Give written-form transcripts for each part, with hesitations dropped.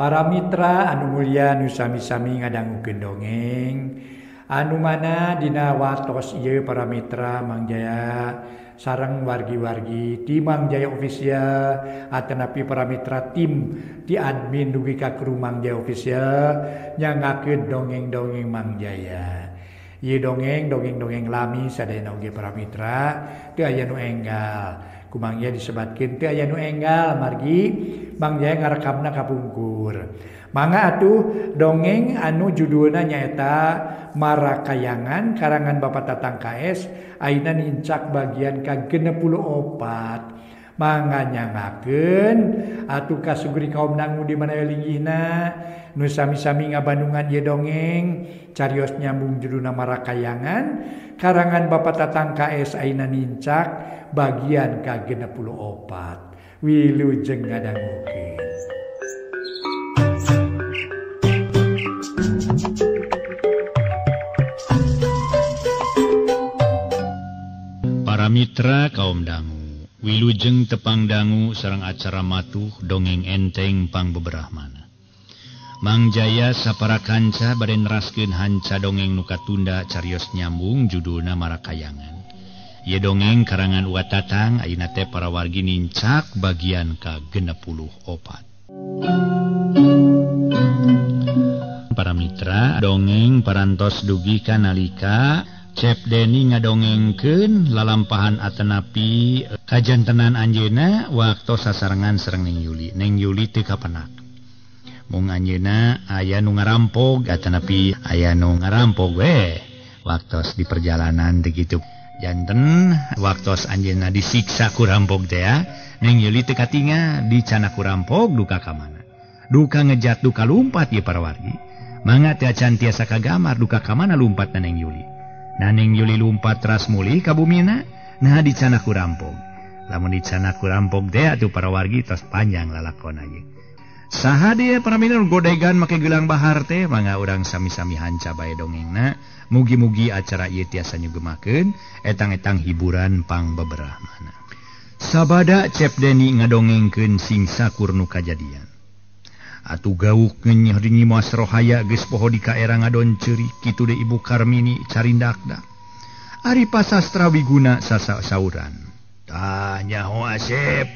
Para mitra anu mulia nu sami-sami ngadangukeun dongeng anu mana dina watos ieu para mitra Mang Jaya sareng wargi-wargi di Mang Jaya Official atanapi para mitra tim di admin dugi ka kru Mang Jaya Official nyangakeun dongeng-dongeng Mang Jaya. Ieu dongeng lami sadayana oge para mitra teu aya nu enggal. Ku Mang Jaya disebatkeun teu aya nu enggal margi Mang Jaya ngarekamna kapungkur. Mangga atuh dongeng anu judulna nyaeta Marakayangan karangan Bapak Tatang KS ayeuna nincak bagian ka-64. Mangga nyangakeun atuh kasugri kaum dangu di mana linggihna nu sami-sami ngabandungan ieu dongeng carios nyambung judulna Marakayangan karangan Bapak Tatang KS ayeuna nincak bagian ka-64. Wilujeng ngadangukeun. Para mitra kaum dangu, wilujeng tepang dangu sareng acara matuh dongeng enteng pang beberahmana. Mang Jaya sapara kanca bade neraskeun hanca dongeng nu katunda carios nyambung judulna Marakayangan. Ieu dongeng karangan Uwa Tatang ayeuna teh para wargi nincak bagian ka-64. Para mitra, dongeng parantos dugi ka nalika Cep Deni ngadongengkeun lalampahan atanapi kajantenan anjeunna waktu sasarengan sareng Neng Yuli. Neng Yuli teu kapenak. Mung anjeunna aya nu ngarampog atanapi aya nu ngarampog we. Waktos di perjalanan teh kitu. Janten waktos anjeunna disiksa ku rampog teh ya. Neng Yuli teu katingal dicana ku rampog duka ka mana. Duka ngejat duka lumpat ieu para wargi. Mangga teh acan tiasa kagamar duka ka mana lumpatna Neng Yuli. Neng Yuli lumpat teras muli ka bumina, nah dicana ku rampog. Lamun dicana ku rampog teh atuh para wargi tos panjang lalakonna ieu. Saha dia para minur godegan make gelang bahar teh mangga urang sami-sami hanca bae dongengna. Mugi-mugi acara ieu tiasa nyugemakeun etang-etang hiburan pang beberahmana. Sabada Cep Deni ngadongengkeun singsakur nu kajadian. Atuh gauk ngenyeh dinyi Mas Rohaya geus poho di kaera ngadon ceurik kitu de Ibu Karmini carindakdak. Ari pasastra wiguna sauran. Tah nyaho Asep.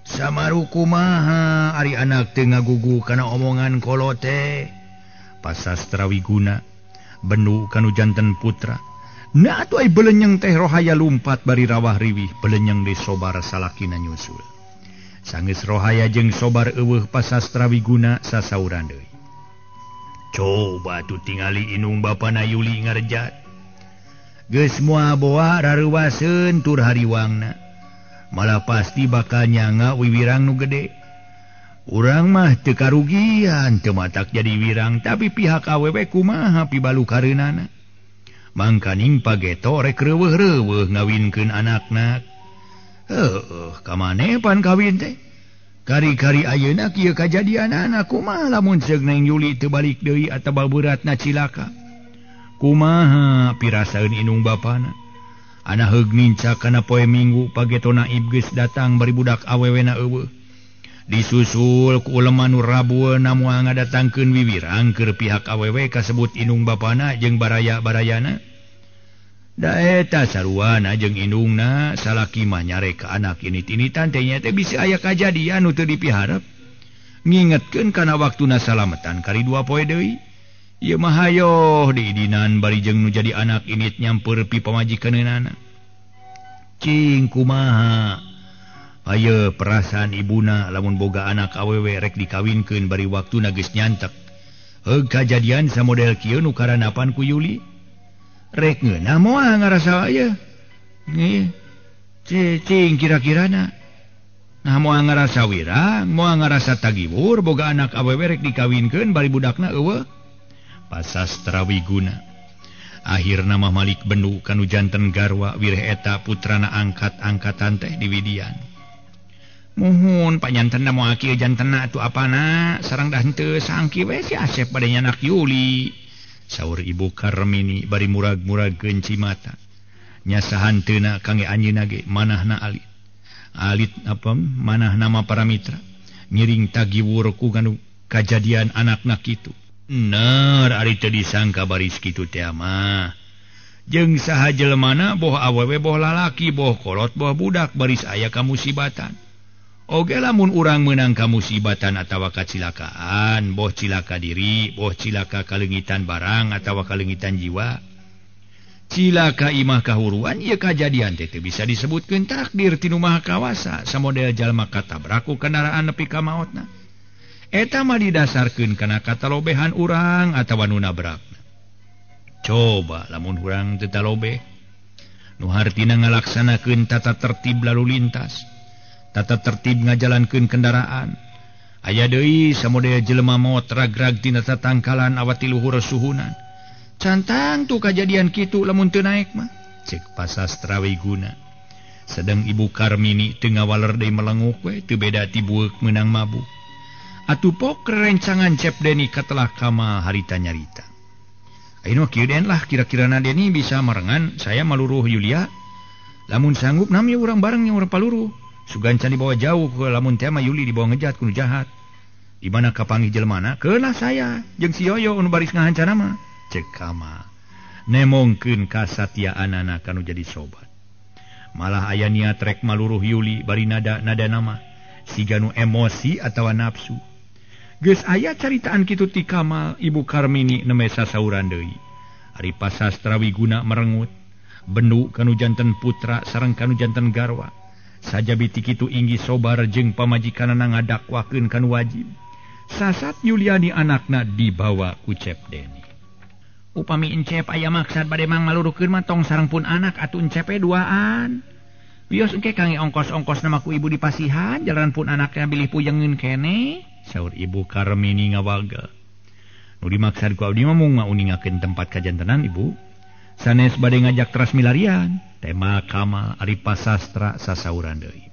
Samaru kumaha ari anak teu ngagugu kana omongan kolote. Pasastra wiguna bendu kanu janten putra. Na atuh ai belenyeng teh Rohaya lumpat bari rawah riwih belenyeng de sobar salakina nyusul. Sanggeus Rohaya jeung sobar eueuh pasastra wiguna sasauran deui. Coba tuh tingali inung bapana Yuli ngarejat. Geus moal boa rareuwaseun tur hariwangna. Malah pasti bakal nyanga wiwirang nu gede. Urang mah teu karugian teu matak jadi wirang tapi pihak awewe kumaha pibalukareunana. Mangkaning pageto rek reuweuh-reuweuh ngawinkeun anakna. Kamane pan kawin teh? Kari-kari ayeuna kieu kajadianana kumaha lamun ceug Neng Yuli teu balik deui atawa beratna cilaka. Kumaha pirasaeun inung bapana? Ana heug nincak kana poe Minggu pageto naib geus datang bari budak awewena eueuh. Disusul ku ulema nu rabueuna moal ngadatangkeun wiwirang keur pihak awewe kasebut inung bapana jeung baraya-barayana. Da eta saruana jeung indungna salaki mah nyare ka anak init-initan teh nya teh bisi aya kajadian nu teu dipiharep. Ngingetkeun kana waktuna salametan kari 2 poe deui. Ieu mah hayoh diidinan bari jeung nu jadi anak init nyamper pi pamajikeunana. Cing kumaha? Ayeuna perasaan ibuna lamun boga anak awewe rek dikawinkeun bari waktuna geus nyantek. Heug kajadian samodel kieu nu karanapan ku Yuli. Rek ngeunah moal ngarasa aya. Cing kira-kirana. Nah moal ngarasa wirang, moal ngarasa tagiwur boga anak awewe rek dikawinkeun bari budakna eueuh. Pasastra wiguna. Akhirna mah malik bendu kanu janten garwa wireh eta putrana angkat-angkatan teh di Widian. Muhun panyantenna moal kieu jantenna atuh apana sareng dah henteu sangki we si Asep bade nyanak Yuli. Saur Ibu Karmini bari murag-muragkeun cimata. Nya sahanteuna kangge anjeunna ge manahna alit apa manah nama para mitra ngiring tagiwur ku kanu kejadian anak-nak itu ner ari teu disangka baris kitu teh mah jeung saha jelemana boh awewe boh lalaki boh kolot boh budak baris aya kamusibatan oge lamun urang meunang kamusibatan atawa kacilakaan boh cilaka diri boh cilaka kalengitan barang atawa kalengitan jiwa cilaka imah kahuruan ieu kajadian teh bisa disebutkeun takdir tinu maha kawasa samodel jalma katabrak ku kendaraan nepi ka maotna eta mah didasarkeun kana katalobehan urang atawa nu nabrakna coba lamun urang teu talobeh nu hartina ngalaksanakeun tata tertib lalu lintas tata tertib ngajalankeun kendaraan aya deui samodel jelema maot ragrag tina tatangkalan awati luhur suhunan cantang tuh kejadian kitu lamun teu naek mah cek pasastra Wiguna sedang Ibu Karmini teu ngawaler deui melenguk we teu beda ti bueuk meunang mabuk atuh pok rencangan Cep Deni katelah kama harita nyarita ayeuna kieu den lah kira-kirana Deni bisa marengan saya maluruh Yulia lamun sanggup nami urang bareng yang urang paluruh sugan can dibawa jauh ke lamun teh mah Yuli dibawa ngejat ku nu jahat di mana kapanggih jelmana keulah saya jeung si Yoyo nu baris ngahancana mah cek kama nemongkeun kasatiaanana kanu jadi sobat malah aya niat rek maluruh Yuli bari nada nama siga nu emosi atawa nafsu geus aya caritaan kitu ti Kamal Ibu Karmini neme sasauran deui ari pasastra Wiguna merengut bendu kanu janten putra sareng kanu janten garwa sajabiti kitu inggi sobar jeung pamajikanana ngadakwakeun kanu wajib sasat Yuliani anakna dibawa ku Cep Deni upami encep aya maksad bade mangalurukeun mah tong sareng pun anak atuh encepe duaan wios engke kangge ongkos-ongkos nama ku ibu dipasihan jalaran pun anaknya bilih pujengeun kene saur Ibu Karmini ngawaga nu dimaksad ku abdi mah mung ngauningakeun tempat kajantenan ibu sanes bade ngajak teras milarian tema Kamal ari pasastra sasauran deui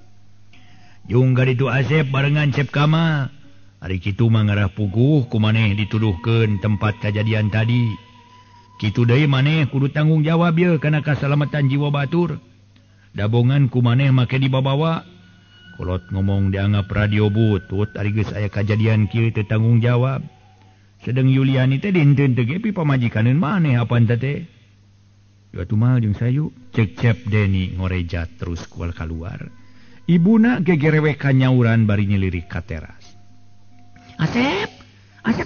jeung gaditu Asep barengan Cep Kamal ari kitu mah ngarah puguh kumaneh dituduhkeun tempat kejadian tadi kitu deui maneh kudu tanggung jawab ye kana kasalamatan jiwa batur dabongan kumaneh make dibabawa kolot ngomong dianggap radio butut ari geus aya kejadian kieu teu tanggung jawab sedeng Yuliani teh dinten teu ge pi pamajikaneun maneh apan teh yo atuh jeung sayu cek Cep Deni ngorejat terus kual kaluar ibuna gegereweh kanyauran bari nyelirik ka teras Asep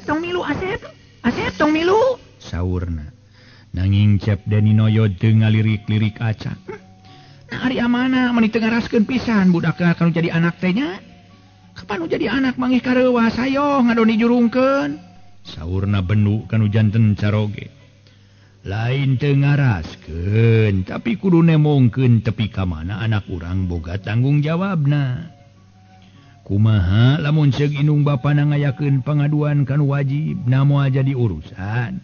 tong milu Asep tong milu saurna nanging Cep Deni noyo teu ngalirik-lirik acan nah ari amana mani teu ngaraskeun pisan budakna kanu jadi anak teh nya kapan nu jadi anak mangih kareuwa sayo ngadoni jurungkeun saurna bendu kanu janten caroge lain teu ngaraskeun tapi kudu nemongkeun tepi ka mana anak urang boga tanggung jawabna kumaha lamun ceug indung bapana ngayakeun pangaduan kanu wajib namoal jadi urusan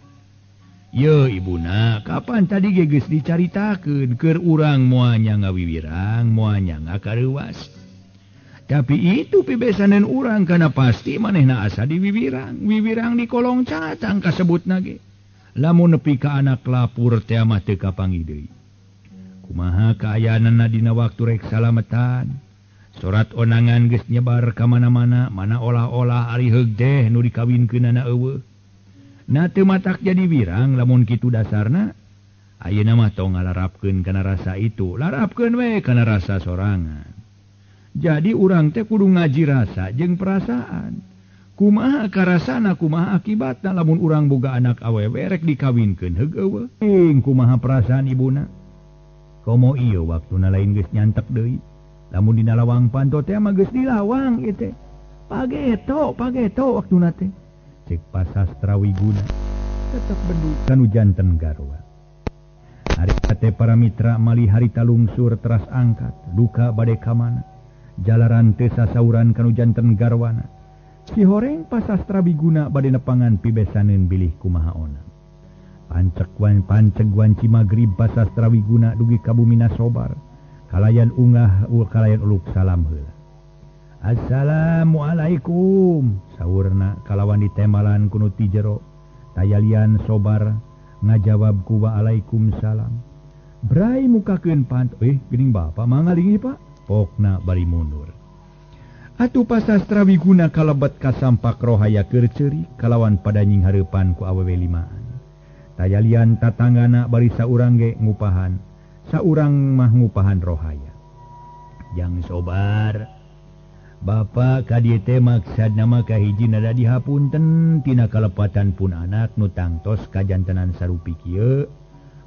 ye ibuna kapan tadi geus dicaritakeun keur urang moal nyanga wiwirang moal nyanga kareuwas tapi itu pibesaneun urang kana pasti manehna asa di wiwirang di kolong catang kasebutna ge lamun nepi ka anak lapur teh mah teu kapanggih deui kumaha kaayaanna dina waktu rek salametan surat onangan geus nyebar ka mana-mana mana olah-olah ari heug teh nu dikawinkeunana eueuh na teu matak jadi wirang lamun kitu dasarna ayeuna mah tong ngalarapkeun kana rasa itu larapkeun we kana rasa sorangan jadi urang teh kudu ngaji rasa jeung perasaan kumaha karasana kumaha akibatna lamun urang boga anak awewe rek dikawinkeun heug eueuh kumaha perasaan ibuna komo ieu waktuna lain geus nyantek deui lamun dina lawang panto teh mah geus dilawang ieu teh pageto waktuna teh cek pasastra Wiguna tetep bendu kanu janten garwa ari teh para mitra mali harita lungsur teras angkat duka bade ka mana jalaran teu sasauran kanu janten garwana si horeng pasastra Wiguna bade nepangan pibesaneun bilih kumaha onang pancegwan cimagrib pasastra Wiguna dugi ka bumina sobar kalayan ungah kalayan uluk salam heula Assalamualaikum saurna kalawan ditembalan kuno ti jero tayalian sobar ngajawab ku waalaikumsalam brai mukakeun pant geuning bapa mangalingi pak pokna bari mundur Atuh pasastra Wiguna kalebet kasampak rohaya keur ceurik kalawan pada nying hareupan ku awewe limaan. Tayalian tatanggana bari saurang ge ngupahan, saurang mah ngupahan rohaya. Jang sobar, Bapak kadieu teh maksudna mah kahiji nada dihapunten tina kalepatan pun anak nu tangtos kajantenan sarupi kieu,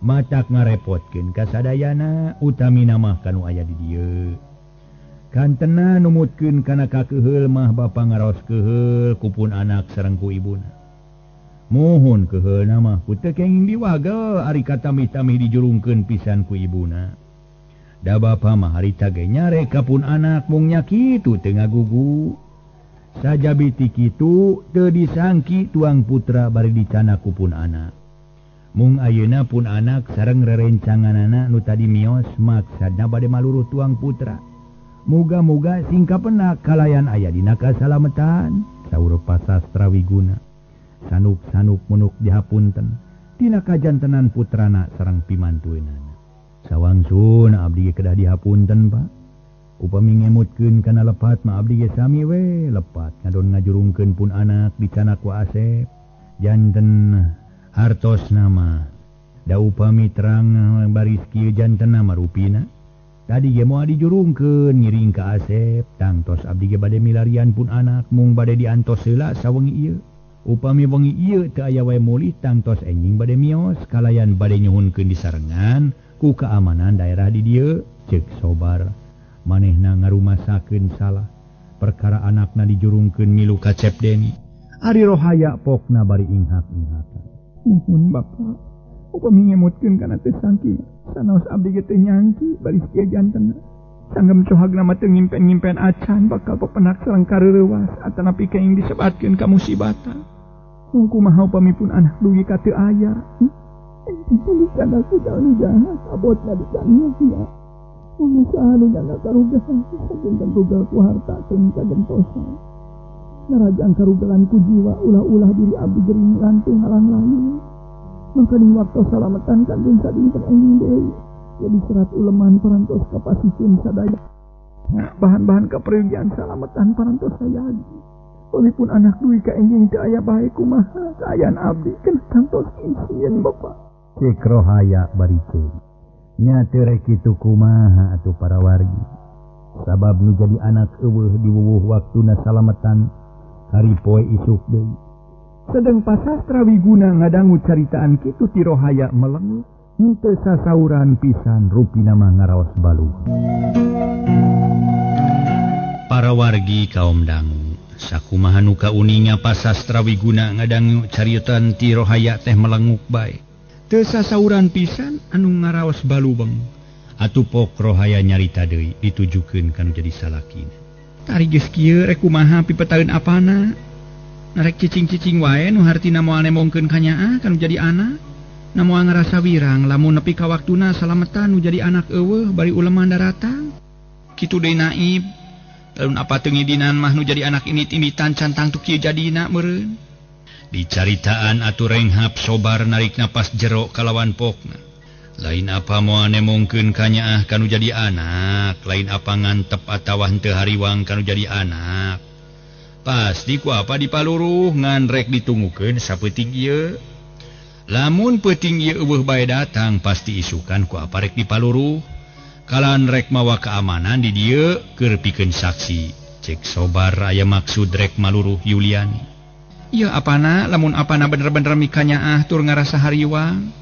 matak ngarepotkeun ka sadayana utamina mah kanu aya di dieu. Kantena numutkeun kana kakeheul mah bapa ngaraos keheul kupun anak sareng ku ibuna. Mohon keheulna mah ku teu kenging diwagel ari katamih-tamih dijurungkeun pisan ku ibuna. Da bapa mah harita ge nyare kapun anak mung nya kitu teu ngagugu. Sajabi ti kitu teu disangki tuang putra bari dicana kupun anak. Mung ayeuna pun anak sareng rerencanganana nu tadi mios maksudna bade maluruh tuang putra. Muga-muga singkapna kalayan aya dina kasalametan, saur pasastra Wiguna. Sanuk-sanuk munuk dihapunten tina kajantenan putrana sareng pimantueunana. Sawangsun abdi ge kedah dihapunten, Pak. Upami ngemutkeun kana lepat mah abdi ge sami we lepat ngadon ngajurungkeun pun anak dicana ku Asep. Janten hartosna mah da upami terang baris kieu jantenna mah rupina. Tadi ge moal dijurungkeun ngiring ka Asep, tangtos abdi ge bade milarian pun anak mung bade diantos heula sawengi ieu. Upami wengi ieu teu aya wae mulih tangtos enjing bade mios kalayan bade nyuhunkeun disarengan ku keamanan daerah di dieu, ceuk sobar. Manehna ngarumasakeun salah perkara anakna dijurungkeun milu ka Cep Deni. Ari rohaya pokna bari inghak-inghakan. Nuhun Bapak, upami ngemutkeun kana teu sangki sanaos abdi ge teu nyangki bari kieu jantenna. Sanggem cohagna mah teu ngimpen-ngimpen acan bakal pepenak sareng kareurewas atanapi kaing disebatkeun ka musibata. Mung kumaha upami pun anak dugi ka teu aya. Itu kana kudaun jahat abotna di kana sia. Mun saanu jana karugahan sajen rugal ku harta teu kagentosan. Narajang karugalan ku jiwa ulah-ulah diri abdi gering lantung halang layu. Maka di waktu salamatan kandung sadinten enjing deui. Jadi serat uleman parantos kapasikeun sadaya. Bahan-bahan kapergian salamatan parantos sayagi. Walaupun anak duwi ka enjing teu aya bae kumaha kaayaan abdi kena kantos insieun Bapak. Cek rohaya bari teuing. Nya teu rek kitu kumaha atuh para wargi. Sabab nu jadi anak eueuh di wuwuh waktuna salamatan hari poe isuk deui. Sedeng pasastra Wiguna ngadangu caritaan kitu ti rohaya melengut. Henteu sasauran pisan rupina mah ngaraos baluh. Para wargi kaum dangu, sakumaha nu kauninga pasastra Wiguna ngadangu cariotan ti rohaya teh melenguk bae. Teu sasauran pisan anu ngaraos balubeng. Atuh pok rohaya nyarita deui ditujukeun kanu jadi salakina. Tari geus kieu rek kumaha pipetaeun apana? Narek cicing-cicing wae nu hartina moal nemongkeun ka nyaah kanu jadi anak. Namoal ngerasa wirang lamun nepi ka waktuna salametan nu jadi anak eueuh bari uleman daratang. Kitu deui naib. Lamun apa teu ngidinan mah nu jadi anak init-initan cantang tu kieu jadina meureun. Dicaritaan atuh renghap sobar narik napas jero kalawan pokna. Lain apa moal nemongkeun ka nyaah kanu jadi anak, lain apa ngantep atawa henteu hariwang kanu jadi anak. Pasti ku apa dipaluruh ngan rek ditunggukeun sapeuting ieu. Lamun peuting ieu eueuh bae datang pasti isukan ku apa rek dipaluruh. Kalan rek mawa keamanan di dieu keur pikeun saksi. Cek sobar aya maksud rek maluruh Yuliani. Ieu apana lamun apana bener-bener mika nyaah tur ngarasa hariwang.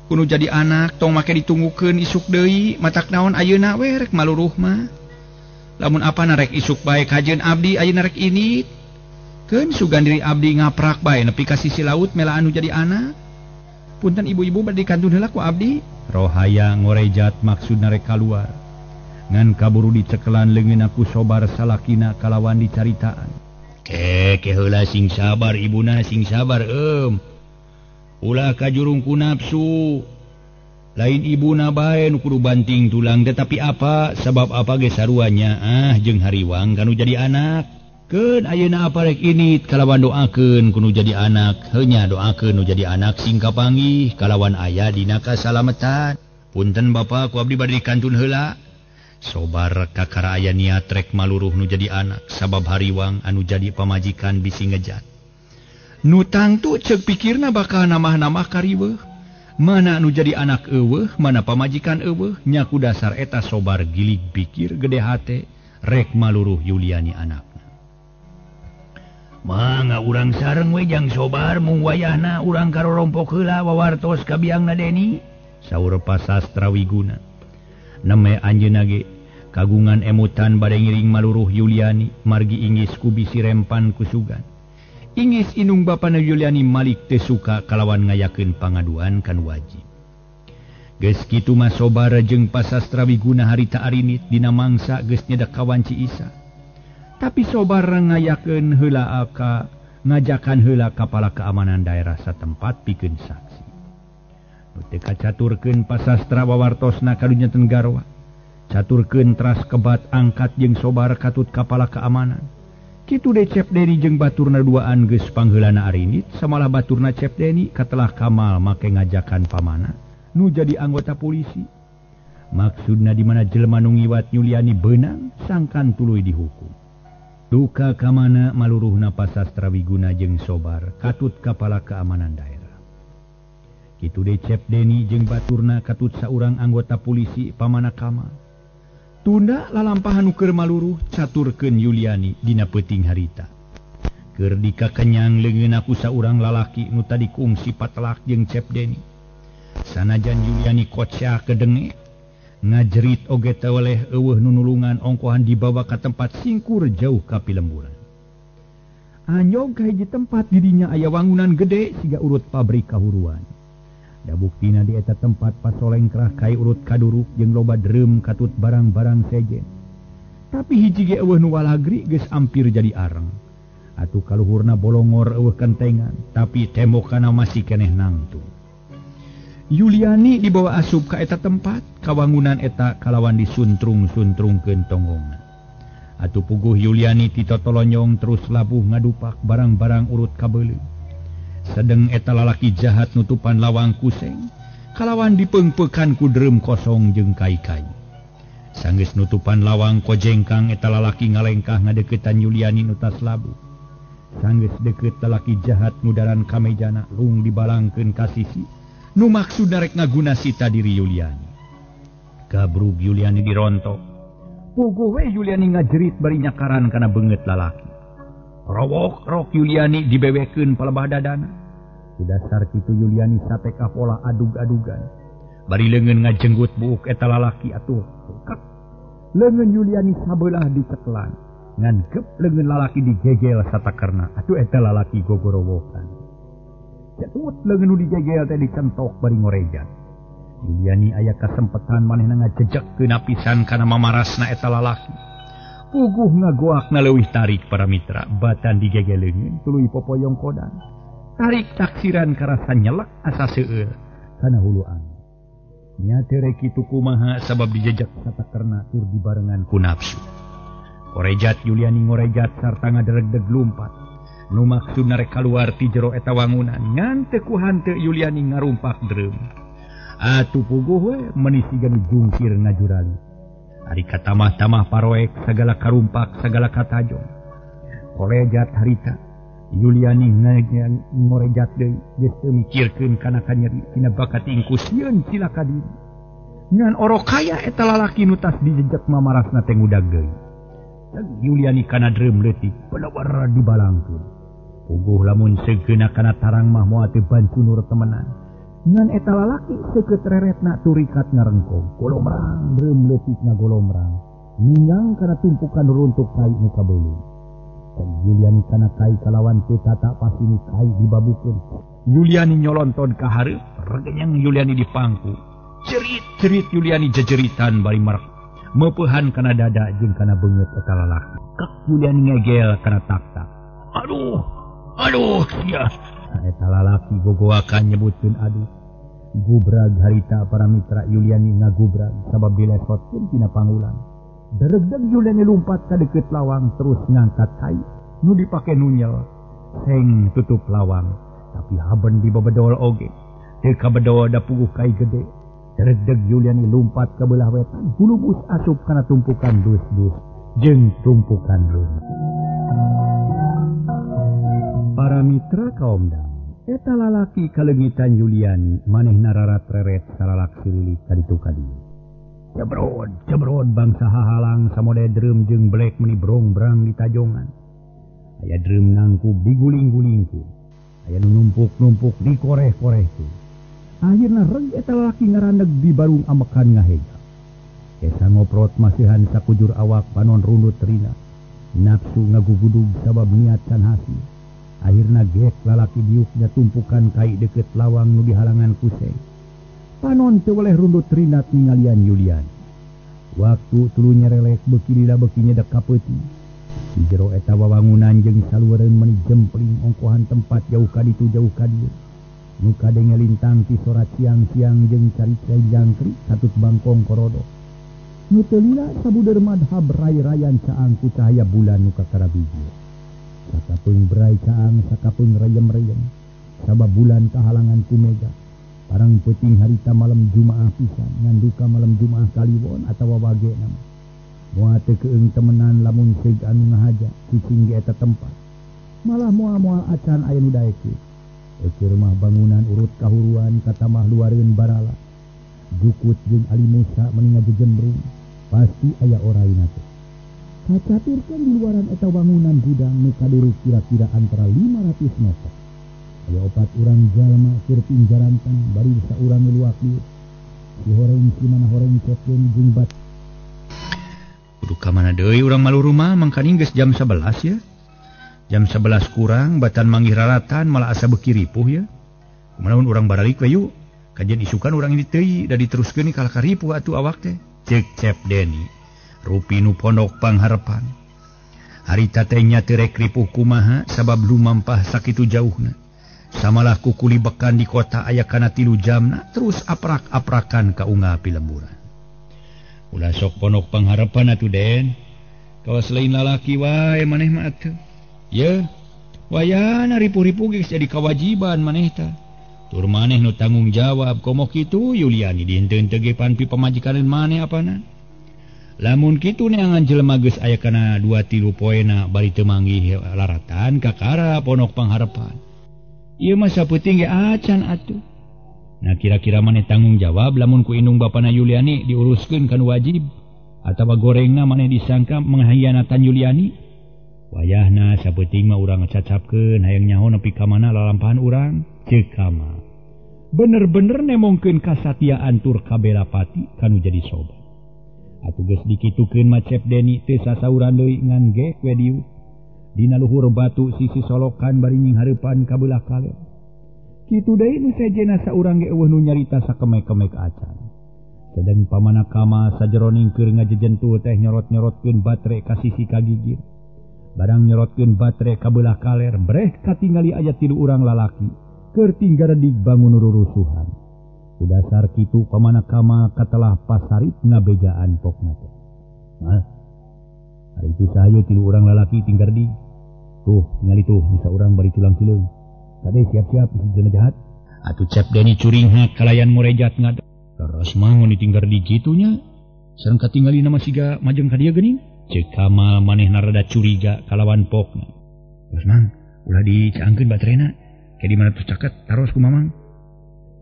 Kudu jadi anak tong make ditunggukeun isuk deui matak naon ayeuna we rek maluruh mah. Lamun apana rek isuk bae kajeun abdi ayeuna rek init. Keun sugan diri abdi ngaprak bae nepi ka sisi laut mela anu jadi anak. Punten ibu-ibu bade dikantun heula ku abdi. Rohaya ngorejat maksudna rek kaluar. Ngan kaburu dicekelan leungeun aku sobar salakina kalawan dicaritaan. Ke heula sing sabar ibuna sing sabar Ulah kajurung ku nafsu. Lain ibuna bae nu kudu banting tulang tetapi apa sabab apa ge saruanya jeung hariwang kanu jadi anak. Keun ayeuna apa rek init kalawan doakeun kudu jadi anak. Heunya doakeun nu jadi anak sing kapanggih kalawan aya dina kasalametan. Punten Bapa ku abdi bade dikantun heula. sobar kakara aya niat rek maluruh nu jadi anak sabab hariwang anu jadi pamajikan bisi ngejat. Nu tangtu ceuk pikirna bakal namah-namah kariweuh. Mana anu jadi anak eueuh, mana pamajikan eueuh, nyaku dasar eta sobar gilig pikir gede hate rek maluruh Yuliani anakna. Mangga urang sareng we jang sobar mung wayahna urang karorompok heula wawartos ka biangna Deni, saur Pasastra Wiguna. Neme anjeunna ge kagungan emutan bade ngiring maluruh Yuliani margi inggis ku bisi rempan kusugan. Inggis inung bapana Yuliani Malik teu suka kalawan ngayakeun pangaduan kan wajib. Geus kitu mah sobar jeung Pasastra Wiguna harita arinit dina mangsa geus nyedak kawanci Isa. Tapi sobar ngayakeun heula ka ngajakan heula kapala keamanan daerah satempat pikeun saksi. Nu teu kacaturkeun Pasastra wawartosna kadunyakeun garwa. Caturkeun teras kebat angkat jeung sobar katut kapala keamanan. Kitu de Cep Deni jeung baturna duaan geus pangheulana arinit samalah baturna Cep Deni katelah kamal make ngajakan pamana nu jadi anggota polisi. Maksudna di mana jelema nu ngiwat Yuliani beunang sangkan tuluy dihukum. Duka kamana maluruhna Pasastra Wiguna jeung sobar katut kapala keamanan daerah. Kitu de Cep Deni jeung baturna katut saurang anggota polisi pamana kamal. Tunda lalampahan nu keur maluruh caturkeun Yuliani dina peuting harita. Keur dikakenyang leungeun aku saurang lalaki nu tadi kungsi patelak jeung Cep Deni. Sanajan Yuliani kocah kedenge, ngajerit oge teu oleh eueuh nu nulungan ongkohan dibawa ka tempat singkur jauh ka Pilemburan. Anyog ka hiji tempat di dinya aya wangunan gede siga urut pabrik kahuruan. Da buktina di eta tempat pasolengkrah kai urut kaduruk jeung loba dreum katut barang-barang sejen. Tapi hiji ge eueuh nu walagri geus ampir jadi areng. Atuh kaluhurna bolongor eueuh kentengan, tapi tembokana masih keneh nangtung. Yuliani dibawa asup ka eta tempat, kawangunan eta kalawan disuntrung-suntrungkeun tonggongna. Atuh puguh Yuliani titotolonyong terus labuh ngadupak barang-barang urut kabeuleuh. Sedeng eta lalaki jahat nutupan lawang kuseng, kalawan dipeungpeukan ku dreum kosong jeung kai-kai. Sanggeus nutupan lawang kojengkang eta lalaki ngalengkah ngadeuketan Yuliani nu tas labu. Sanggeus deukeut lalaki jahat nu daran kamejana lung dibalangkeun ka sisi, nu maksudna rek ngaguna sita diri Yuliani. Gabrug Yuliani dirontok. Puguh we Yuliani ngajerit bari nyakaran kana beungeut lalaki. Rowok rok Yuliani dibewekeun palebah dadana. Dasar kitu Yuliani sateka pola adug-adugan. Bari leungeun ngajenggut buuk eta lalaki atuh. Leungeun Yuliani sabelah diceklan. Ngan gep leungeun lalaki digegel satakerna. Atuh eta lalaki gogorowokan. Jatut leungeun nu digegel teh dicentok bari ngorejat. Yuliani aya kasempetan manehna ngajejekkeun apisan kana mamarasna eta lalaki. Puguh ngagoakna leuwih tarik para mitra, batan digegeleungeun tuluy popoyong kodan. Tarik taksiran karasa nyelek asa seueur kana hulu angin. Nya teu rek kitu kumaha sabab dijejak satakerna tur dibarengan ku nafsu. Korejat Yuliani ngorejat sarta ngaderegdeg lumpat. Nu maksudna rek kaluar ti jero eta wangunan ngan teu ku hanteu Yuliani ngarumpak dreum. Atuh puguh we meuni siga nu jungkir ngajurali. Ari katamah-tamah paroek sagala karumpak sagala katajong. Korejat harita Yuliani ngorejat deui geus teu mikirkeun kana kanyeri tina bakat ingkusieun cilaka diri. Ngan orokaya eta lalaki nu tas dijejek mamarasna teh ngudag deui. Yuliani kana dreum leutik padawer dibalangkeun. Puguh lamun seugkeuna kana tarang mah moal teu bantunur temenan. Ngan eta lalaki seukeut reretna turikat ngarengkong, golomrang dreum leutik ngagolomrang, ninggang kana tumpukan runtuk kai nu kabeuleuh. Dan Yuliani kana kai kalawan teu tata pasti nu kai dibabukeun. Yuliani nyolonton ka hareup, regenyang Yuliani dipangku. Cerit-cerit Yuliani jejeritan bari merek, meupeuhan kana dada jeung kana beungeut eta lalaki. Kek Yuliani ngegel kana tak-tak. Aduh, sia. Eta lalaki gogoakan nyebutkeun aduh. Gubrag harita para mitra Yuliani ngagubrag sabab dilesotkeun tina pangulan. Deregdeg Yuliani lumpat ka deukeut lawang terus ngangkat kai nu dipake nunyel. Seng tutup lawang, tapi haben dibabedol oge. Teu kabedol da puguh kai gede. Teredeg Yuliani lumpat ke belah wetan, hulubus asup kana tumpukan dus-dus jeung tumpukan reun. Para mitra kaum dang, eta lalaki kalengitan Yuliani manehna rarat-reret saralak sirilik kaditu kadieu. Cebrod bangsa hahalang samode dreum jeung blek meni brong-brang di tajongan. Aya dreum nangkub diguling-gulingkeun. Aya nu numpuk-numpuk dikoreh-korehkeun. Akhirna reg eta lalaki ngaraneg di barung amekan ngahega. Esa ngoprot masihan sakujur awak panon rundut rina. Nafsu ngagugudug sabab niat can hasil. Akhirna gek lalaki diuknya tumpukan kai deket lawang nu dihalangan kuseng. Panon teu weleh rundut rinat ningalian Yuliani. Waktu tuluy nyerelek beuki lila beuki nyedek ka peuting. Di jero eta wawangunan jeung salueureun meni jempling ongkohan tempat jauh ka ditu jauh ka dieu. Nu kadenge lintang ti sorat siang-siang jeung carita jangkrik satut bangkong korodo. Nu teu lila sabuder madhab rai-rayan caang ku cahaya bulan nu kakarabiji. Sakapeung berai caang sakapeung rayem-rayem. Sabab bulan kahalangan ku mega. Parang peuting harita malam Jumaah pisan ngan duka malam Jumaah Kaliwon atawa wage nama. Moal teu keung temenan lamun seug anu ngahaja kucing ge eta tempat. Malah moal-moal acan aya nu daeke. Keur mah bangunan urut kahuruan katamah luareun barala. Jukut jeung Ali Musa meni ngajejembrung. Pasti aya oraina teh. Kacaturkeun di luaran eta bangunan gudang nu kaduruk kira-kira antara 500 meter. Aya 4 urang jalma keur pinjarantan bari saurang luak lieu. Si horeng si mana horeng cepkeun jeung bat. Kudu ka mana deui urang malu rumah mangkani geus jam 11 ya. Jam 11 kurang batan manggih raratan malah asa beuki ripuh ya. Kumaha urang baralik we yuk. Kajian isukan urang ini teuy da diteruskeun ka ripuh atuh awak teh. Ceuk Cep Deni. Rupi nu pondok pangharepan. Harita teh nya teu rek ripuh kumaha sabab lumampah sakitu jauhna. Samalah kukuli bekan di kota aya kana 3 jamna terus aprak-aprakan ka unggapi lemburan. Ulah sok pondok pangharepan atuh Den. Kawas lain lalaki wae maneh mah atuh. Ye, wayana ripuh-ripuh geus jadi kewajiban maneh teh. Tur maneh nu tanggung jawab komo kitu Yuliani dihenteun teu ge panpi pamajikaneun maneh apana. Lamun kitu neangan jelema geus aya kana 2-3 poena bari teu manggih laratan kakara pondok pangharepan. Ieu mah sapeuting ge acan atuh. Nah kira-kira maneh tanggung jawab lamun ku indung bapana Yuliani diuruskeun kana wajib atawa gorengna maneh disangka menghianatan Yuliani. Wayahna sapeuting mah urang ngacacapkeun hayang nyaho nepi ka mana lalampahan urang ceuk kama. Bener-bener nemongkeun kasatiaan tur kabela pati kanu jadi sobat. Atuh geus dikitukeun mah Cep Deni teu sasauran deui ngan gek we dieu. Dina luhur batu sisi solokan bari nying hareupan ka beulah kale. Kitu deui nu sejena saurang ge eueuh nu nyarita sakemek-kemek acan. Sedeng pamanakama sajeroning keur ngajejentuh teh nyorot-nyorotkeun batre ka sisi kagigir. Barang nyorotkeun batre ka beulah kaler breh katingali aya 3 urang lalaki keur tinggaredik bangun rurusuhan. Udasar kitu pamanakama katelah pasarip ngabejaan pokna teh. Nah, hari itu sahayu 3 urang lalaki tinggaredik. Tuh, tingali tuh bisa urang bari tulang cileung. Kade siap-siap isi dina jahat. Atuh Cep Deni curingha kalayan murejat ngada. Terus mangun ditinggaredik kitunya. Sareng katingali nama siga majeng ka dieu geuning. Ceuk Kamal manehna rada curiga kalawan pokna. Terus mang, ulah dicaangkeun baterena. Kayak di mana tuh caket taros ku mamang.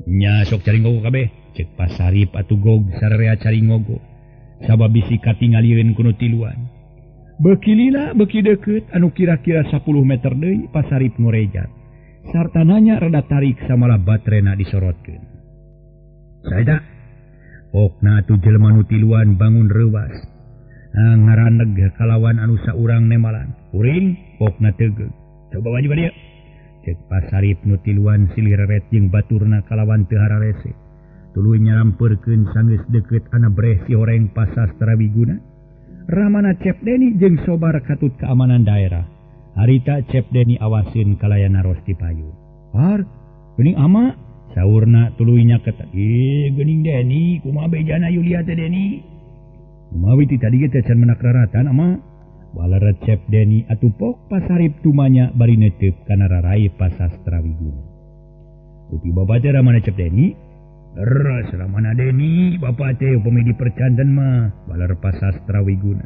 Nya sok cari ngogo kabeh. Ceuk Pasarip atuh gog sararea cari ngogo. Sabab bisi katingalieun kuno tiluan. Beuki lila beuki deukeut anu kira-kira 10 meter deui Pasarip ngorejat. Sarta nanya rada tarik samalah baterena disorotkeun. Saeda. Pokna atuh jelema nu tiluan bangun reuwas. Ngaraneg kalawan anu saurang nemalan. Uring pokna tegeug. Coba wajib dia. Ceuk Pasarip nu tiluan silih reret jeung baturna kalawan teu hararese. Tuluy nyarampeurkeun sanggeus deukeut ana breh si horeng pasastra wiguna. Ramana Cep Deni jeung sobar katut keamanan daerah. Harita Cep Deni awasin kalayan naros ti payun. Har, geuning ama, saurna tuluy nyaket. Geuning Deni, kumaha bejana Yulia teh Deni? Kumawi ti tadi ge teh can menak raratan ama. Waleret Cep Deni atuh pok Pasarip tumanya bari neuteup kana rarai pasastra wiguna. Upi babaca ramana Cep Deni, Mana Deni Bapak teh upami dipercandan mah balar pasastra Wiguna.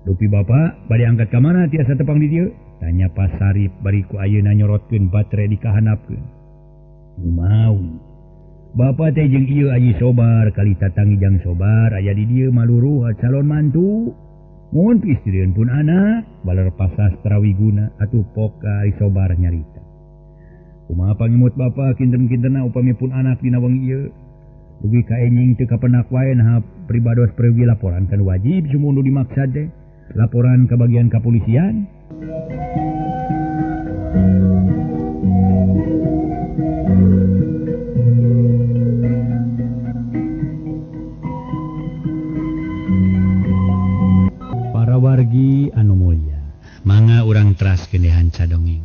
Dupi Bapak bade angkat ka mana tiasa tepang di dieu? Tanya Pasarip bariku ayeuna nyorotkeun baterai dikahanapkeun. Mau. Bapak teh jeung ieu Aji Sobar kali tatangi Jang Sobar aya di dieu maluruh calon mantu. Mun pistrieun pun anak balar pasastra Wiguna atuh poka Aji Sobar nyarita. Kumaha pangimut Bapak kinten-kintena upami pun anak dina wengi ieu. Dugi ka enjing teu kapenak wae nah pribados preugi laporan kan wajib sumundu dimaksad teh. Laporan ke bagian kepolisian. Para wargi anu mulya, mangga urang teraskeun hanca dongeng.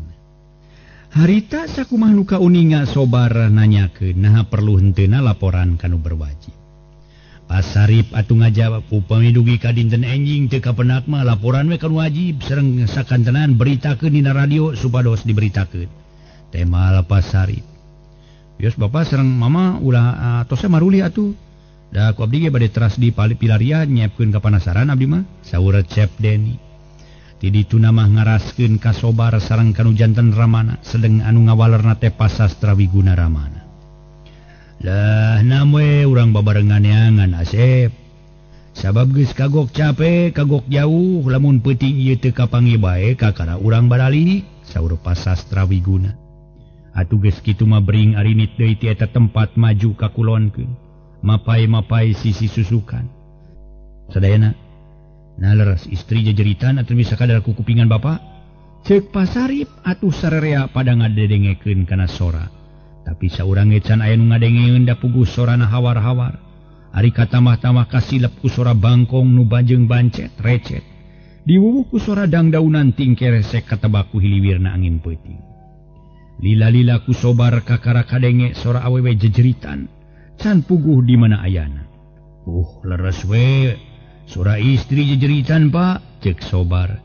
Harita sakumah nu kauninga Sobar nanyakeun naha perlu henteuna laporan kanu berwajib. Pasarip atuh ngajawab upami dugi ka dinten enjing teu kapenak mah laporan we kanu wajib sareng sakantenan beritakeun dina radio supados diberitakeun. Temal Pasarip. Bios Bapak sareng Mama ulah tos maruli atuh. Da ku abdi ge bade teras di pilarian nyiepkeun kapanasaran abdi mah saur Cep Deni. Ti ditu mah ngaraskeun ka Sobar sareng kanu janten Ramana sedeng anu ngawalerna teh pasastra Wiguna Ramana. Lah nawe urang babarengan neangan Asep. Sabab geus kagok capek, kagok jauh lamun peuting ieu teu kapanggih bae kakara urang badalik saur pasastra Wiguna. Atuh geus kitu mah bering arinit deui ti eta tempat maju kakulonkeun. Mapai-mapai sisi susukan. Sadayana naleres istri jejeritan atuh bisa kadar ku kupingan Bapak. Ceuk Pasarip atuh sarerea pada ngadedengekeun kana sora. Tapi saurang ecan aya nu ngadengeun da puguh sorana hawar-hawar. Ari katamah-tamah kasilep ku sora bangkong nu bajeng bancet recet. Diwuwuh ku sora dangdaunan tingker resek katabaku hiliwirna angin peuting. Lila-lila ku Sobar kakara kadenge sora awewe jejeritan. Can puguh di mana ayana. Leres we. Sora istri jejeritan Pak, cek Sobar.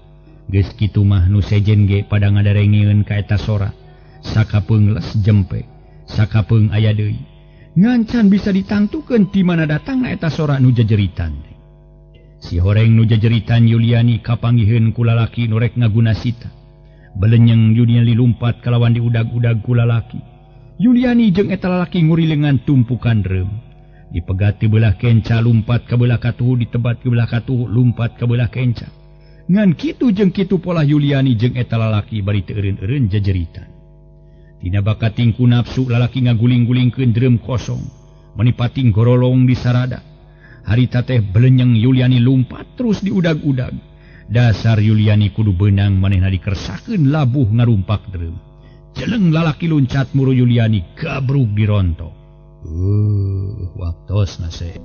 Geus kitu mah nu sejen ge pada ngadarengieun ka eta sora. Sakapeung les jempe, sakapeung aya deui. Ngancan bisa ditangtukeun di mana datangna eta sora nu jejeritan. Si horeng nu jejeritan Yuliani kapanggiheun ku lalaki nu rek ngaguna sita. Belenyeng Yuliani lumpat kalawan diudag-udag ku lalaki. Yuliani jeung eta lalaki ngurilengan tumpukan reum. Dipegat ke belah kenca lumpat ke belah katuhu, ditebat ke belah katuhu lumpat ke belah kenca. Ngan kitu jeung kitu pola Yuliani jeung eta lalaki bari teu eureun-eureun jejeritan. Tina bakating ku nafsu lalaki ngaguling-gulingkeun dreum kosong, menipating gorolong di sarada. Harita teh belenyeng Yuliani lumpat terus diudag-udag. Dasar Yuliani kudu beunang manehna dikersakeun labuh ngarumpak dreum. Jeleng lalaki luncat muru Yuliani gabrug dirontok. Waktos nase.